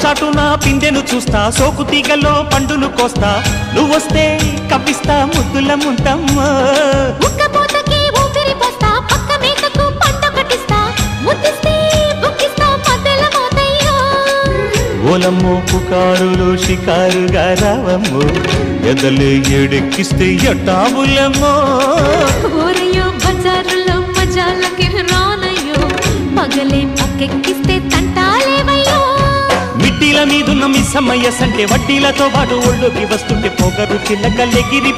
చాటున పిందెను చూస్తా సోకు తీగలో పండును కోస్తా నువ్వొస్తే కప్పిస్తా ముద్దుల ముంతమ్మో ఉక్కపోతకి ఊపిరి పోస్తా పక్క మేకకు పంట కట్టిస్తా ముద్దిస్తే బుక్కిస్తా మధ్యల మోతయ్యో ఓలమ్మో పుకారులో షికారుగా రావమ్మో ఎదలే ఎడెక్కిస్తే ఎట్టాబులమ్మో ఊరయ్యో బజారులో మజాలకి రానయ్యో పగలే పక్కెక్కిస్తే తంటాలేవయ్యో మిట్టిల మీదున్న మిస్సమ్మయ్య సంటే వడ్డీలతో పాటు ఒళ్ళోకి వస్తుంటే పొగరు చిల్లకల్లెగిరి